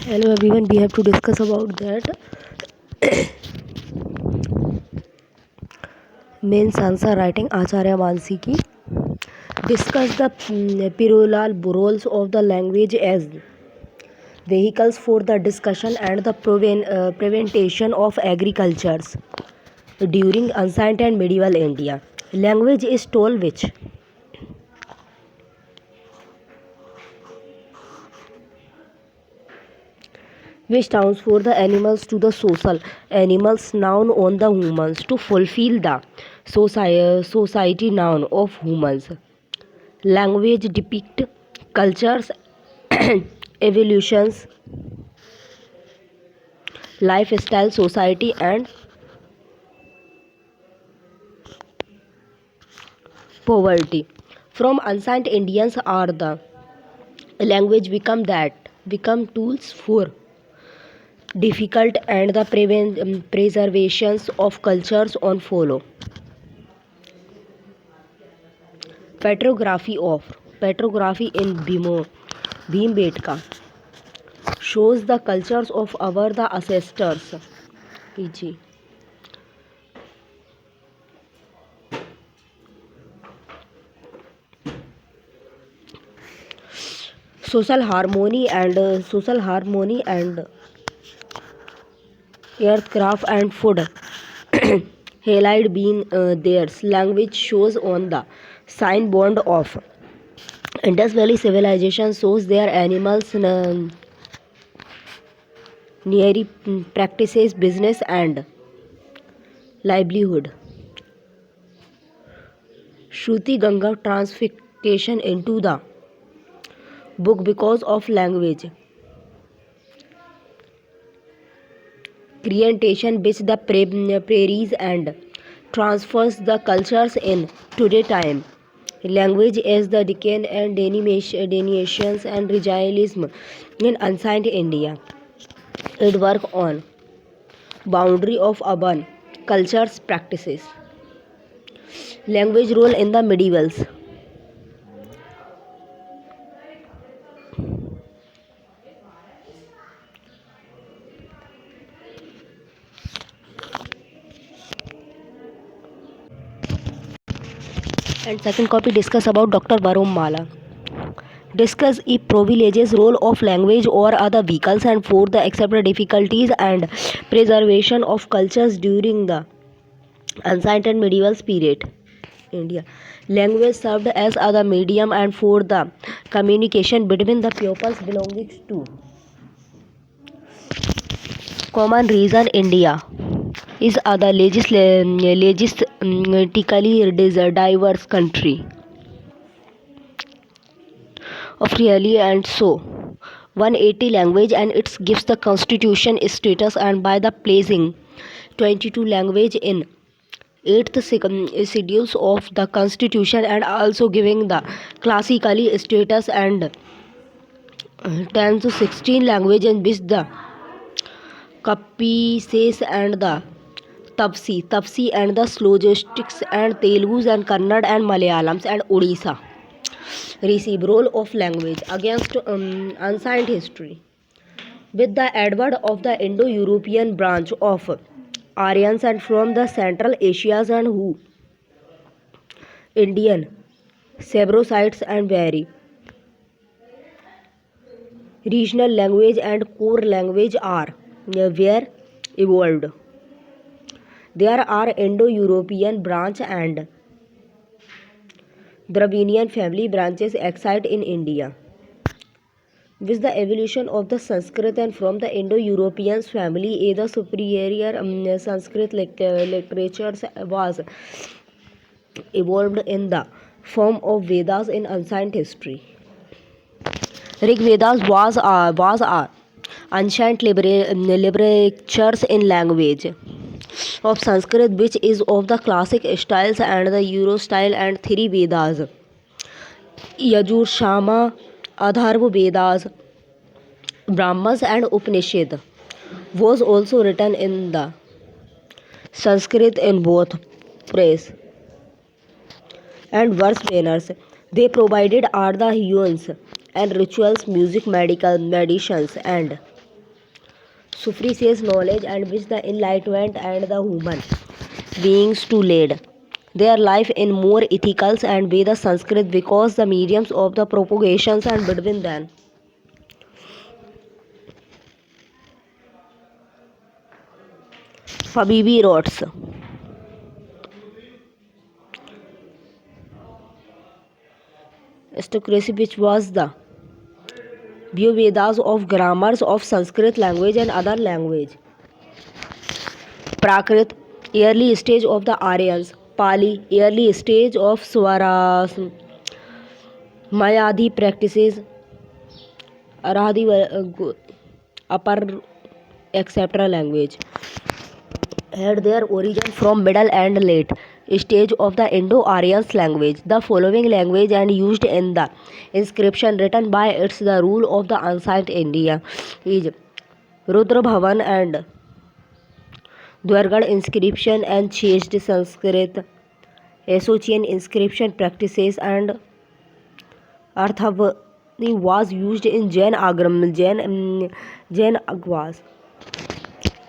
Hello everyone, we have to discuss about that main Sansa writing Acharya Mansi ki discuss the plural roles of the language as vehicles for the discussion and the prevention of agricultures during ancient and medieval India. Language is tool which stands for the animals to the social animals noun on the humans to fulfill the society noun of humans. Language depict cultures, evolutions, lifestyle, society, and poverty. From ancient Indians are the language become tools for difficult and the preservations of cultures on follow. Petrography in Bhimbetka shows the cultures of our the ancestors. PG. Social harmony and aircraft and food halide being theirs. Language shows on the sign bond of Indus Valley civilization shows their animals nearly practices business and livelihood. Shruti Ganga transfiguration into the book because of language. Creation which the prairies and transfers the cultures in today time. Language as the decay and deniations and regionalism in ancient India. It work on boundary of urban cultures practices. Language role in the medievals. And second copy discuss about Dr. Varun Mala. Discuss if privileges role of language or other vehicles and for the accepted difficulties and preservation of cultures during the ancient and medieval period. India. Language served as other medium and for the communication between the pupils belonging to common region India is other logistically diverse country of really and so 180 language and it gives the constitution status and by the placing 22 language in 8th schedules of the constitution and also giving the classically status and 10 to 16 language in which the Kapises and the Tapsi and the Slogistics and Telugus and Kannada and Malayalams and Odisha receive role of language against ancient history. With the advent of the Indo-European branch of Aryans and from the Central Asias and who Indian Sebrosites and vary regional language and core language are were evolved. There are Indo-European branch and Dravidian family branches exist in India. With the evolution of the Sanskrit and from the Indo-European family, the superior Sanskrit literature was evolved in the form of Vedas in ancient history. Rig Vedas was a ancient literatures in language of Sanskrit, which is of the classic styles and the Euro style and three Vedas. Yajur, Shama, Adharva Vedas, Brahmas and Upanishad was also written in the Sanskrit in both prose and verse manners. They provided are the hymns and rituals, music, medical medicines and superstitious knowledge and which the enlightenment and the human beings to lead their life in more ethical and way the Sanskrit because the mediums of the propagations and between them. Habibi wrote, aristocracy which was the Vedas of grammars of Sanskrit language and other language. Prakrit, early stage of the Aryans. Pali, early stage of Swaras. Mayadi practices. Arahadi upper etc. language. Had their origin from middle and late stage of the Indo-Aryan language. The following language and used in the inscription written by its the rule of the ancient India is Rudra Bhavan and Dwargad inscription and changed Sanskrit Asocian inscription practices and Arthavani was used in Jain Agwas.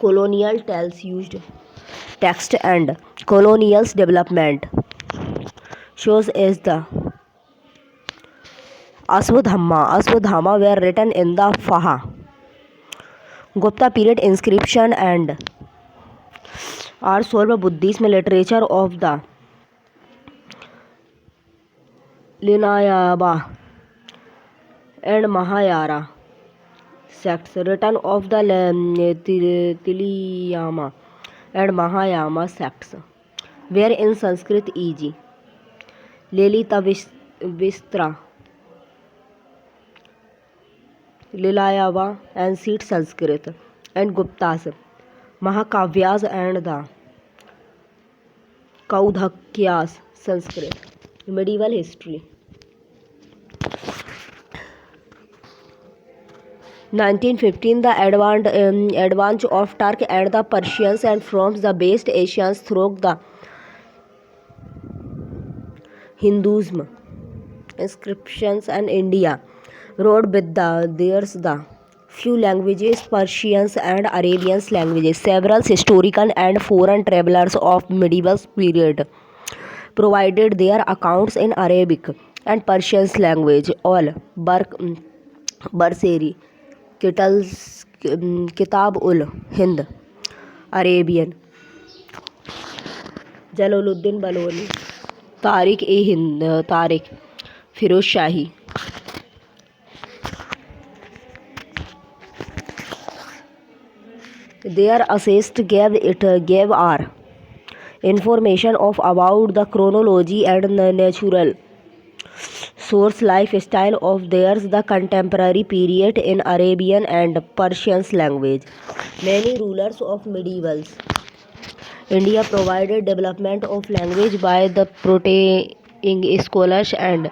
Colonial tales used text and colonial's development shows as the Aswadhamma were written in the Faha Gupta period inscription and are solved Buddhism literature of the Linayaba and Mahayana sects written of the Tiliyama and Mahayana sects were in Sanskrit e.g. Lalita Vistra, Lilayava and Seed Sanskrit and Guptas, Mahakavyas and the Kaudhakyas Sanskrit. Medieval history. 1915 the advance of Turk and the Persians and from the West Asians through the Hinduism inscriptions and India wrote with there's the few languages Persians and Arabian languages. Several historical and foreign travelers of medieval period provided their accounts in Arabic and Persian language. All Barseri Kitab ul Hind Arabian Jalaluddin Baloni Tariq Firoz Shahi their assist gave our information of about the chronology and natural source lifestyle of theirs the contemporary period in Arabian and Persian language. Many rulers of medieval India provided development of language by the protein scholars and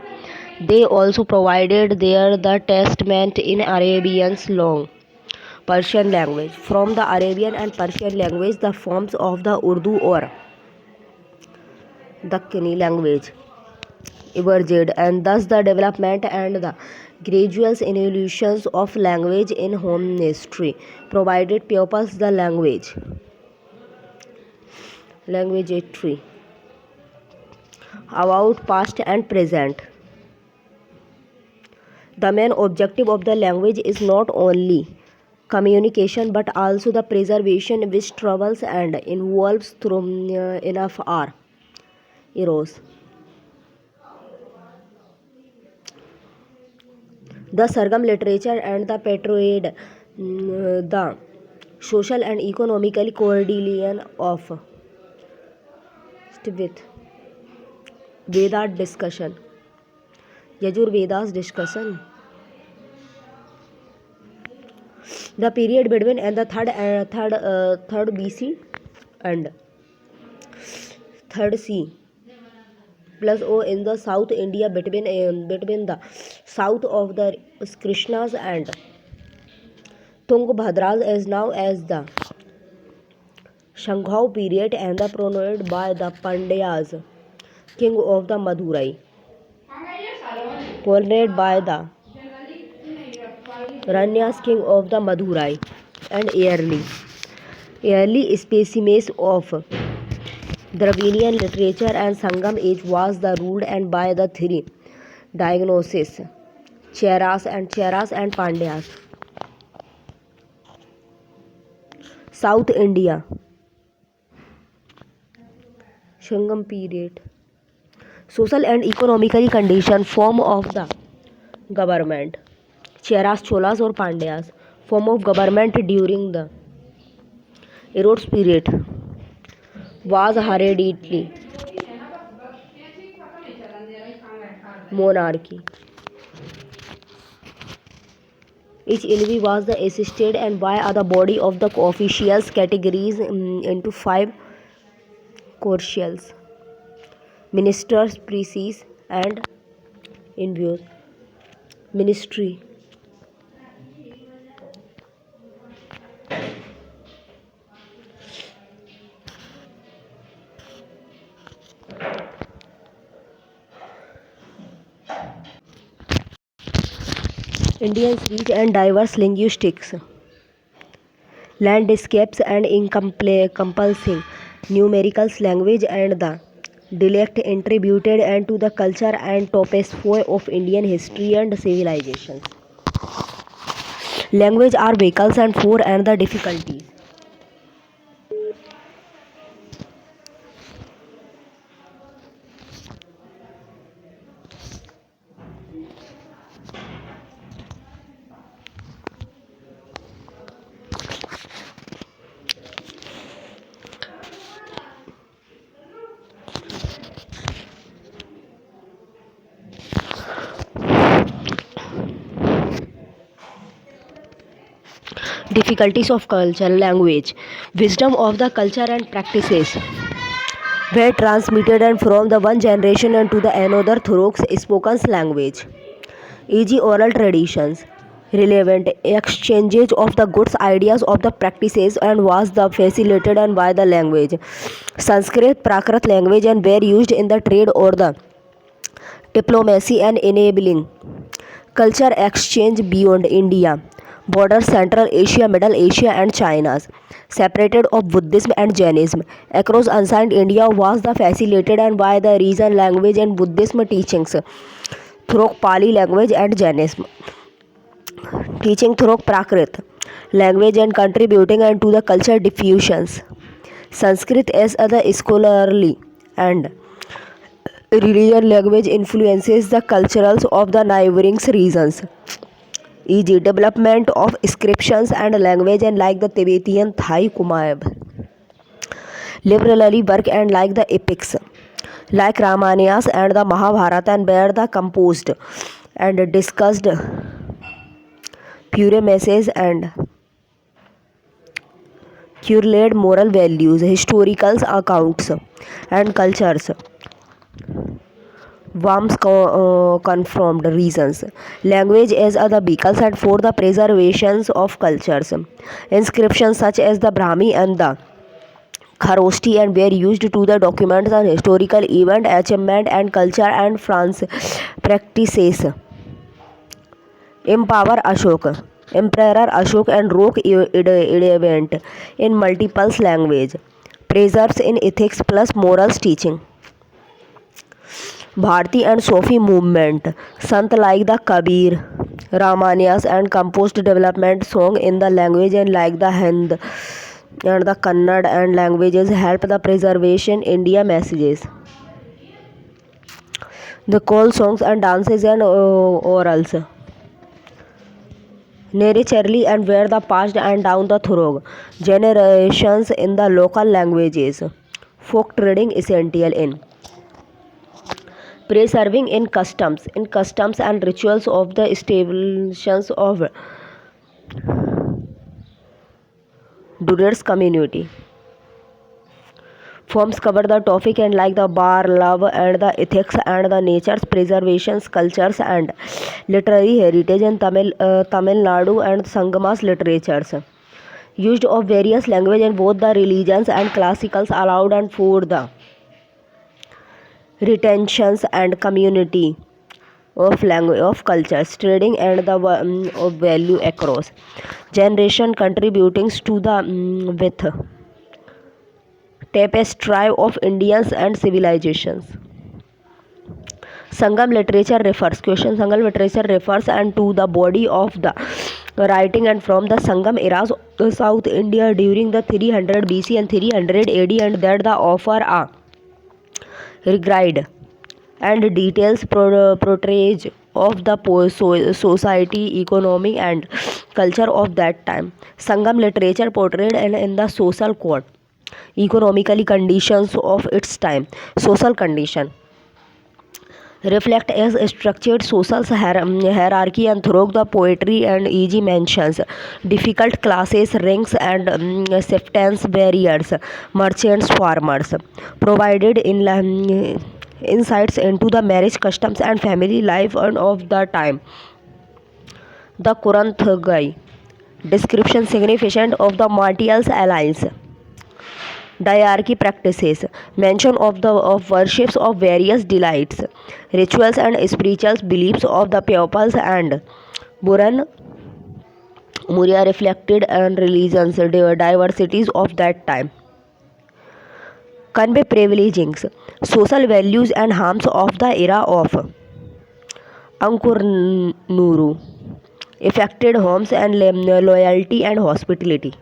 they also provided their the testament in Arabian's long Persian language. From the Arabian and Persian language the forms of the Urdu or Dakkini language emerged and thus the development and the gradual evolutions of language in home history provided pupils the language tree about past and present. The main objective of the language is not only communication but also the preservation which travels and involves through enough are eros. The Sargam literature and the Petroid, the social and economically coordination of with Veda discussion, Yajur Vedas discussion. The period between and the third BC and third C plus O in the South India between the south of the Krishnas and Tungabhadra is now as the Shanghau period and the pronounced by the Pandyas, king of the Madurai, followed by the Ranyas, king of the Madurai. and early specimens of Dravidian literature and Sangam age was the ruled and by the three diagnoses Cheras and Pandyas. South India Sangam period. Social and economically conditioned form of the government. Cheras, Cholas or Pandyas. Form of government during the Erodes period was hereditary monarchy. Each envy was the assisted and by other body of the officials categories into five courtials, ministers, priests, and envoys. Ministry. Indians rich and diverse linguistics, landscapes and encompassing numericals language and the dialect attributed and to the culture and topography of Indian history and civilizations. Language are vehicles and for and the difficulties. Difficulties of culture, language, wisdom of the culture and practices were transmitted and from the one generation and to the another through spoken language. E.g. oral traditions, relevant exchanges of the goods, ideas of the practices and was the facilitated and by the language. Sanskrit, Prakrit language and were used in the trade or the diplomacy and enabling culture exchange beyond India. Borders Central Asia, Middle Asia and China's separated of Buddhism and Jainism. Across ancient India was the facilitated and by the region language and Buddhism teachings through Pali language and Jainism. Teaching through Prakrit language and contributing and to the culture diffusions. Sanskrit as other scholarly and religion language influences the cultures of the neighboring regions, e.g. development of inscriptions and language and like the Tibetan Thai Kumab. Liberally work and like the epics, like Ramayanas and the Mahabharata and were the composed and discussed pure messages and curate moral values, historical accounts and cultures. Worms confirmed reasons. Language as other vehicles and for the preservations of cultures. Inscriptions such as the Brahmi and the Kharoshti and were used to the documents and historical event, achievement and culture and France practices. Empower Ashok. Emperor Ashok and wrote event in multiple language. Preserves in ethics plus morals teaching. Bharti and Sufi movement. Sant like the Kabir, Ramayanas and composed development song in the language and like the Hind and the Kannada and languages help the preservation India messages. The call songs and dances and orals. Naturally and were the passed and down the through generations in the local languages. Folk trading essential in preserving in customs and rituals of the establishments of Durer's community. Forms cover the topic and like the bar, love and the ethics and the nature's preservations, cultures and literary heritage in Tamil Nadu and Sangama's literatures. Used of various language in both the religions and classicals allowed and for the retentions and community of language, of cultures, trading and the of value across generation, contributing to the with tapestry of Indians and civilizations. Sangam literature refers question Sangam literature refers and to the body of the writing and from the Sangam eras of South India during the 300 BC and 300 AD, and that the offer a regard and details portrayal of the society, economy and culture of that time. Sangam literature portrayed in the social code, economically conditions of its time. Social condition reflect as a structured social hierarchy and through the poetry and easy mentions difficult classes, ranks and chieftains, barriers, merchants, farmers, provided in insights into the marriage customs and family life and of the time. The Kuranthgai description significant of the martial alliance, diarchy practices, mention of the of worships of various delights, rituals and spiritual beliefs of the peoples and Buran Muria reflected and religions diversities of that time. Convey privilegings, social values and harms of the era of Ankur Nuru, affected homes and loyalty and hospitality.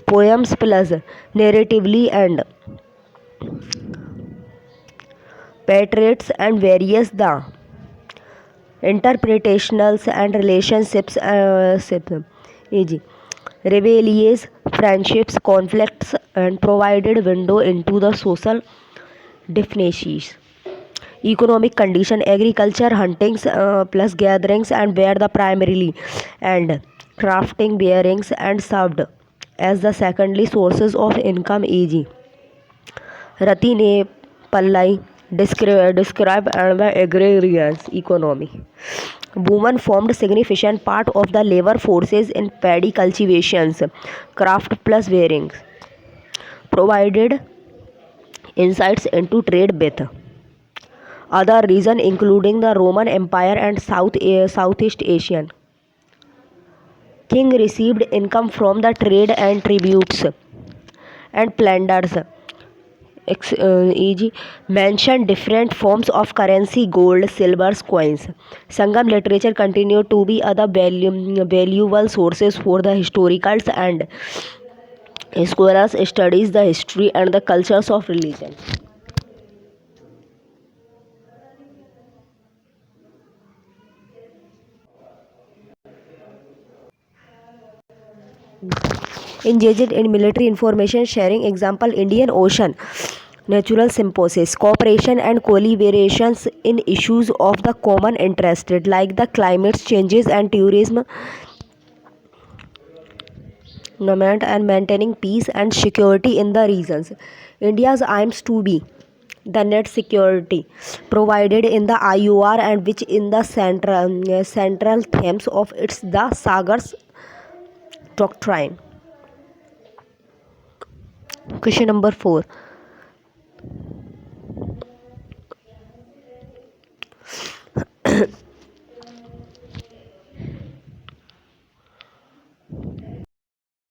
Poems plus narratively and portraits and various the interpretationals and relationships e.g. rebellious friendships, conflicts and provided window into the social definitions. Economic condition, agriculture, huntings plus gatherings and were the primarily and crafting bearings and served as the secondary sources of income, e.g. Rati ne Pallai describe the agrarian economy. Women formed significant part of the labor forces in paddy cultivations, craft plus bearings, provided insights into trade with other regions including the Roman Empire and Southeast Asian. King received income from the trade and tributes and plunders, e.g. mentioned different forms of currency, gold, silver, coins. Sangam literature continued to be other valuable sources for the historicals and scholars studies the history and the cultures of religion. Engaged in military information sharing, example Indian Ocean, natural symbiosis, cooperation and collaborations in issues of the common interest like the climate changes and tourism and maintaining peace and security in the regions. India's aims to be the net security provided in the IUR and which in the central themes of its the Sagar's doctrine. Question number 4.